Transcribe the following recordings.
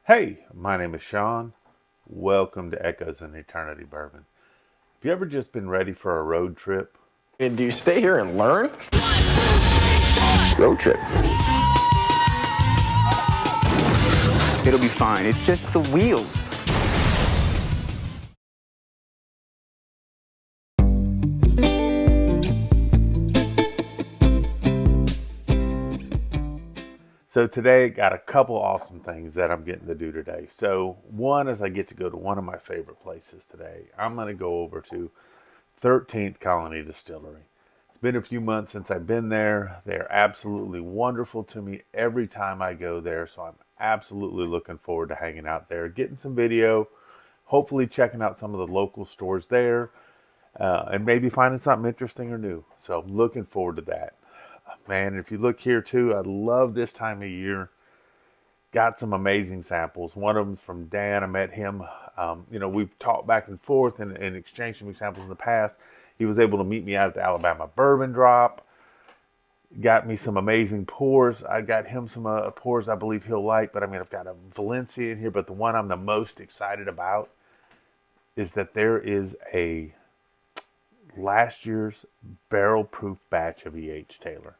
Hey, my name is Sean. Welcome to Echoes in Eternity Bourbon. Have you ever just been ready for a road trip? And do you stay here and learn? Road trip. It'll be fine. It's just the wheels. So today, got a couple awesome things that I'm getting to do today. So one is I get to go to one of my favorite places today. I'm going to go over to 13th Colony Distillery. It's been a few months since I've been there. They're absolutely wonderful to me every time I go there. So I'm absolutely looking forward to hanging out there, getting some video, hopefully checking out some of the local stores there, and maybe finding something interesting or new. So I'm looking forward to that. Man, if you look here too, I love this time of year. Got some amazing samples. One of them's from Dan. I met him. We've talked back and forth and exchanged some samples in the past. He was able to meet me out at the Alabama Bourbon Drop. Got me some amazing pours. I got him some pours I believe he'll like. But I've got a Valencia in here. But the one I'm the most excited about is that there is a last year's barrel proof batch of E.H. Taylor.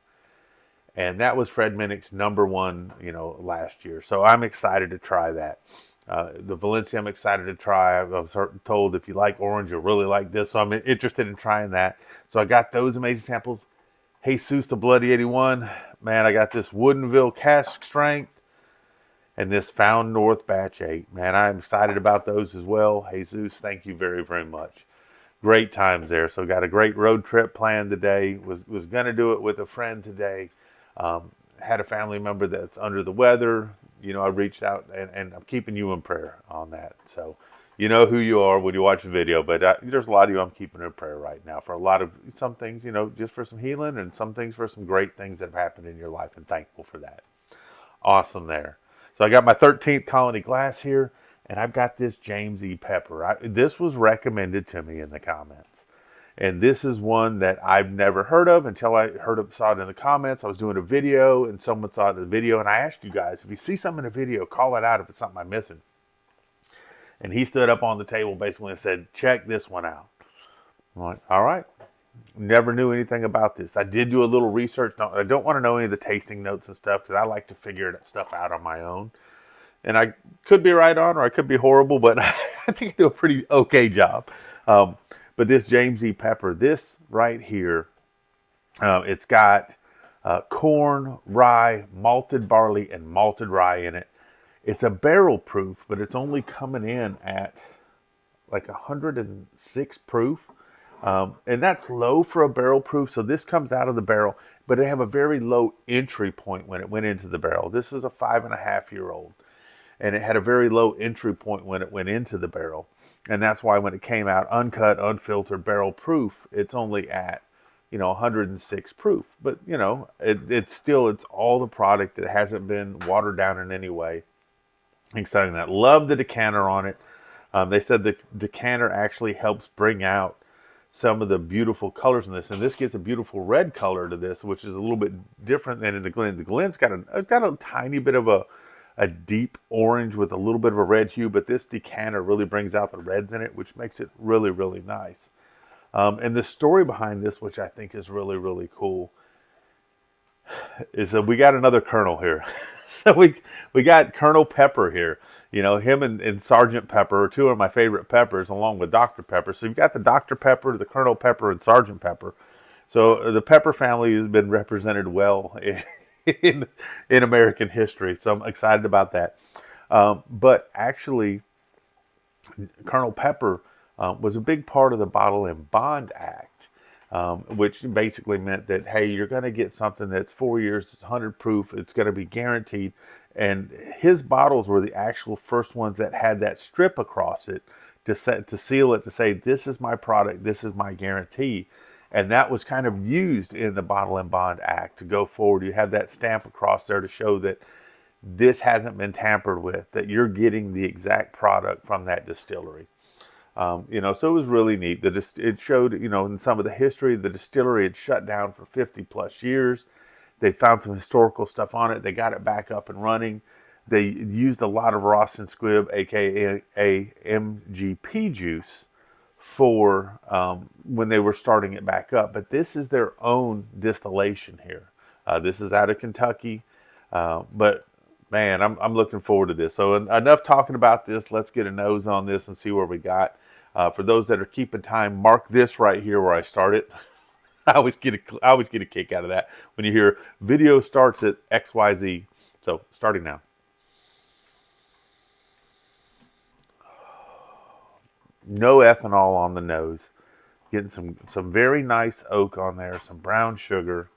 And that was Fred Minnick's number one, last year. So I'm excited to try that. The Valencia I'm excited to try. I was told if you like orange, you'll really like this. So I'm interested in trying that. So I got those amazing samples. Jesus the Bloody 81. Man, I got this Woodinville cask strength and this Found North Batch 8. Man, I'm excited about those as well. Jesus, thank you very, very much. Great times there. So got a great road trip planned today. Was going to do it with a friend today. Had a family member that's under the weather. I reached out and I'm keeping you in prayer on that. So you know who you are when you watch the video, but there's a lot of you I'm keeping in prayer right now for a lot of some things, just for some healing and some things for some great things that have happened in your life, and thankful for that. Awesome there. So I got my 13th Colony glass here, and I've got this James E. Pepper. This was recommended to me in the comments. And this is one that I've never heard of until I saw it in the comments. I was doing a video and someone saw it in the video, and I asked you guys, if you see something in a video, call it out if it's something I'm missing. And he stood up on the table basically and said, check this one out. I'm like, all right. Never knew anything about this. I did do a little research. I don't want to know any of the tasting notes and stuff because I like to figure that stuff out on my own. And I could be right on or I could be horrible, but I think I do a pretty okay job. But this James E. Pepper, this right here, it's got corn, rye, malted barley, and malted rye in it. It's a barrel proof, but it's only coming in at like 106 proof. And that's low for a barrel proof. So this comes out of the barrel, but it have a very low entry point when it went into the barrel. This is a 5.5-year-old. And it had a very low entry point when it went into the barrel. And that's why when it came out uncut, unfiltered, barrel proof, it's only at, 106 proof. But, it's all the product. It hasn't been watered down in any way. Exciting that. Love the decanter on it. They said the decanter actually helps bring out some of the beautiful colors in this. And this gets a beautiful red color to this, which is a little bit different than in the Glen. The Glen's got a tiny bit of a deep orange with a little bit of a red hue, but this decanter really brings out the reds in it, which makes it really, really nice. And the story behind this, which I think is really, really cool, is that we got another Colonel here. So we got Colonel Pepper here. Him and Sergeant Pepper are two of my favorite peppers, along with Dr. Pepper. So you've got the Dr. Pepper, the Colonel Pepper, and Sergeant Pepper. So the Pepper family has been represented well in American history. So I'm excited about that. But actually, Colonel Pepper was a big part of the Bottle and Bond Act, which basically meant that, hey, you're going to get something that's 4 years, it's 100 proof, it's going to be guaranteed. And his bottles were the actual first ones that had that strip across it to seal it, to say, this is my product, this is my guarantee. And that was kind of used in the Bottle and Bond Act to go forward. You have that stamp across there to show that this hasn't been tampered with, that you're getting the exact product from that distillery. So it was really neat. It showed, in some of the history, the distillery had shut down for 50 plus years. They found some historical stuff on it. They got it back up and running. They used a lot of Ross and Squibb, aka MGP juice, for when they were starting it back up. But this is their own distillation here. This is out of Kentucky. But man, I'm looking forward to this. So enough talking about this. Let's get a nose on this and see where we got. For those that are keeping time, mark this right here where I started. I always get a kick out of that when you hear video starts at XYZ. So starting now. No ethanol on the nose. Getting some very nice oak on there, some brown sugar.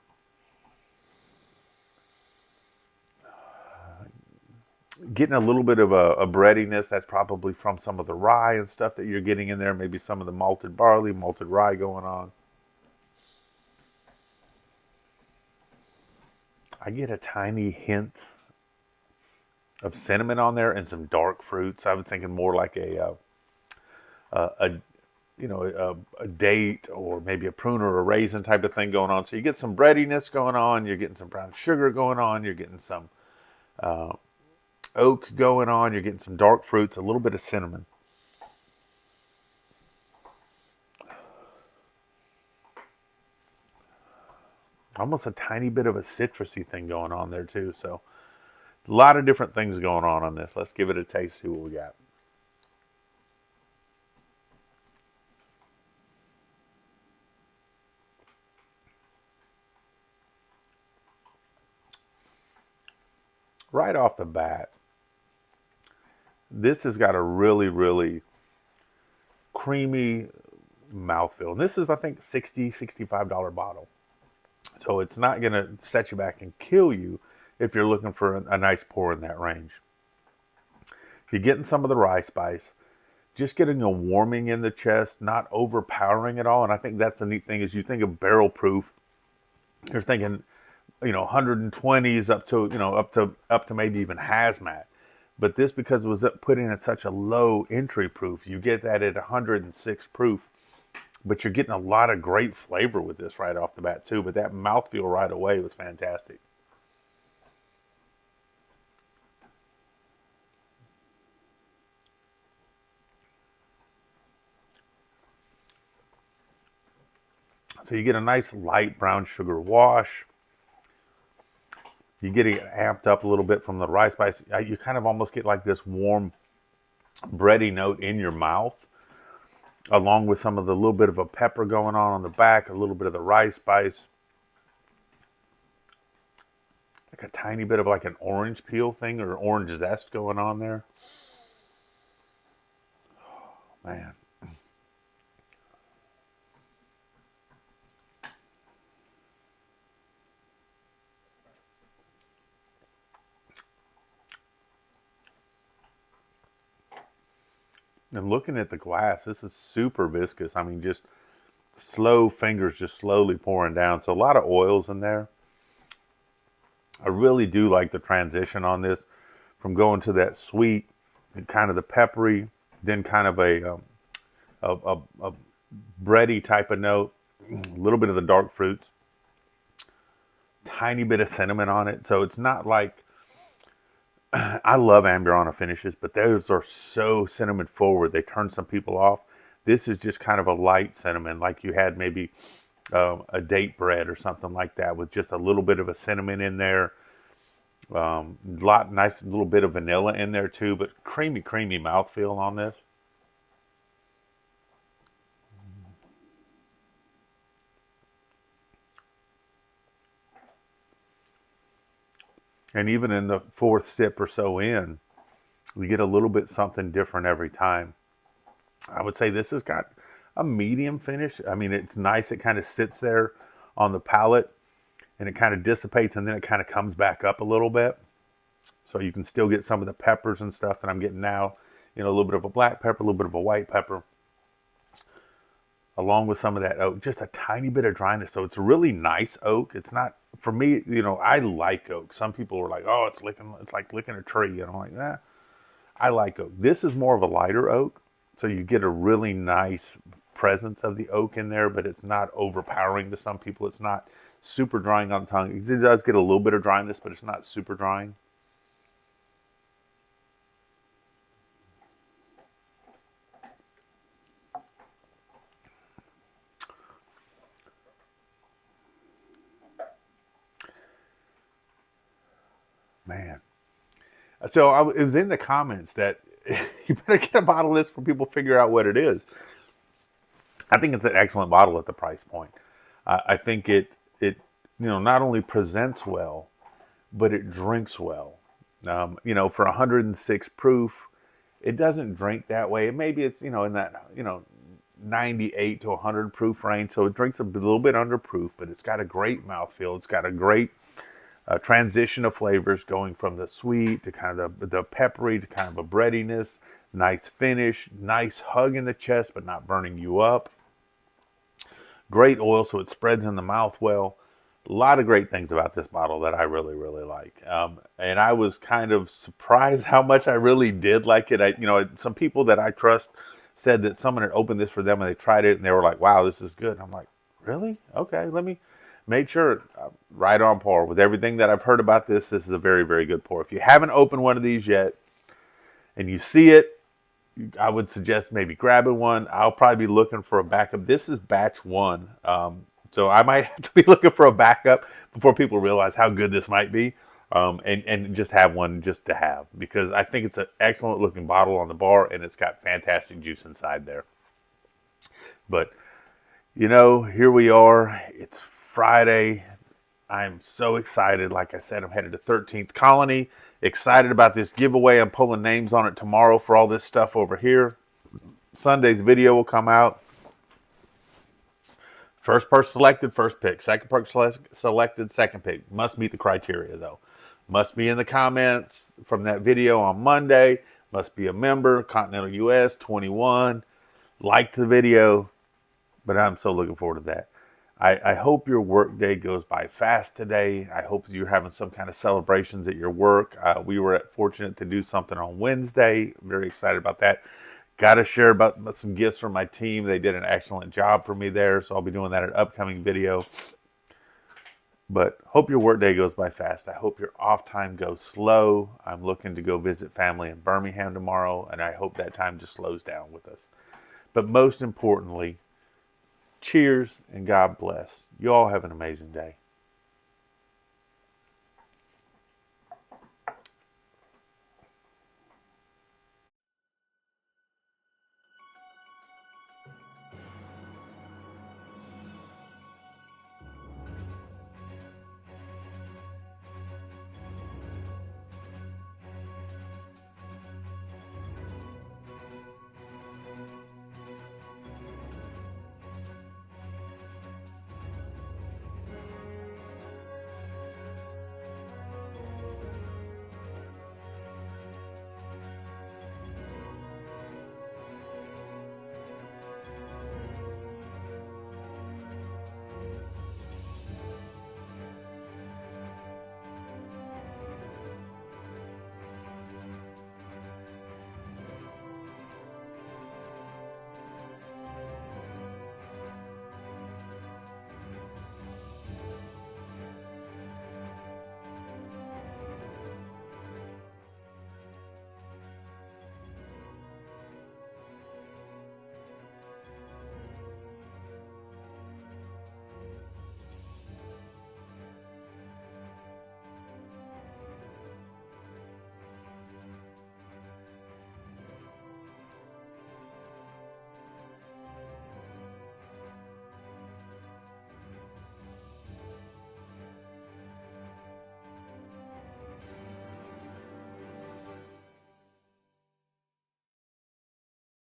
Getting a little bit of a breadiness. That's probably from some of the rye and stuff that you're getting in there. Maybe some of the malted barley, malted rye going on. I get a tiny hint of cinnamon on there and some dark fruits. I was thinking more like a a date or maybe a prune or a raisin type of thing going on. So you get some breadiness going on. You're getting some brown sugar going on. You're getting some oak going on. You're getting some dark fruits, a little bit of cinnamon. Almost a tiny bit of a citrusy thing going on there too. So a lot of different things going on this. Let's give it a taste, see what we got. Right off the bat, this has got a really, really creamy mouthfeel. And this is, I think, $65 bottle. So it's not going to set you back and kill you if you're looking for a nice pour in that range. You're getting some of the rye spice, just getting a warming in the chest, not overpowering at all. And I think that's the neat thing is you think of barrel proof, you're thinking, 120s up to, up to maybe even hazmat. But this, because it was put in at such a low entry proof, you get that at 106 proof. But you're getting a lot of great flavor with this right off the bat too. But that mouthfeel right away was fantastic. So you get a nice light brown sugar wash. You get it amped up a little bit from the rye spice. You kind of almost get like this warm bready note in your mouth, along with some of the little bit of a pepper going on the back, a little bit of the rye spice. Like a tiny bit of like an orange peel thing or orange zest going on there. Oh, man. And looking at the glass, this is super viscous. I mean, just slow fingers just slowly pouring down. So a lot of oils in there. I really do like the transition on this from going to that sweet and kind of the peppery, then kind of a bready type of note, a little bit of the dark fruits, tiny bit of cinnamon on it. So it's not like, I love Amburana finishes, but those are so cinnamon forward. They turn some people off. This is just kind of a light cinnamon, like you had maybe a date bread or something like that with just a little bit of a cinnamon in there. Nice little bit of vanilla in there too, but creamy mouthfeel on this. And even in the fourth sip or so in, we get a little bit something different every time. I would say this has got a medium finish. I mean, it's nice. It kind of sits there on the palate and it kind of dissipates and then it kind of comes back up a little bit. So you can still get some of the peppers and stuff that I'm getting now. A little bit of a black pepper, a little bit of a white pepper, along with some of that oak, just a tiny bit of dryness. So it's a really nice oak. It's not, for me, I like oak. Some people are like, oh, it's like licking a tree. And I'm like, nah, I like oak. This is more of a lighter oak. So you get a really nice presence of the oak in there, but it's not overpowering to some people. It's not super drying on the tongue. It does get a little bit of dryness, but it's not super drying. Man. So it was in the comments that you better get a bottle of this for people to figure out what it is. I think it's an excellent bottle at the price point. I think it not only presents well, but it drinks well. For 106 proof, it doesn't drink that way. Maybe it's in that 98 to 100 proof range, so it drinks a little bit under proof, but it's got a great mouthfeel. It's got a great transition of flavors going from the sweet to kind of the peppery to kind of a breadiness. Nice finish, nice hug in the chest, but not burning you up. Great oil, so it spreads in the mouth well. A lot of great things about this bottle that I really, really like. And I was kind of surprised how much I really did like it. Some people that I trust said that someone had opened this for them and they tried it and they were like, wow, this is good. And I'm like, really? Okay, let me make sure. Right on par with everything that I've heard about this. This is a very, very good pour. If you haven't opened one of these yet and you see it, I would suggest maybe grabbing one. I'll probably be looking for a backup. This is batch one. So I might have to be looking for a backup before people realize how good this might be. And just have one just to have, because I think it's an excellent looking bottle on the bar and it's got fantastic juice inside there. But, here we are. It's Friday. I'm so excited. Like I said, I'm headed to 13th Colony. Excited about this giveaway. I'm pulling names on it tomorrow for all this stuff over here. Sunday's video will come out. First person selected, first pick. Second person selected, second pick. Must meet the criteria, though. Must be in the comments from that video on Monday. Must be a member, Continental US, 21. Like the video. But I'm so looking forward to that. I hope your work day goes by fast today. I hope you're having some kind of celebrations at your work. We were fortunate to do something on Wednesday. Very excited about that. Got to share about some gifts from my team. They did an excellent job for me there, so I'll be doing that in an upcoming video. But hope your work day goes by fast. I hope your off time goes slow. I'm looking to go visit family in Birmingham tomorrow, and I hope that time just slows down with us. But most importantly, cheers and God bless. You all have an amazing day.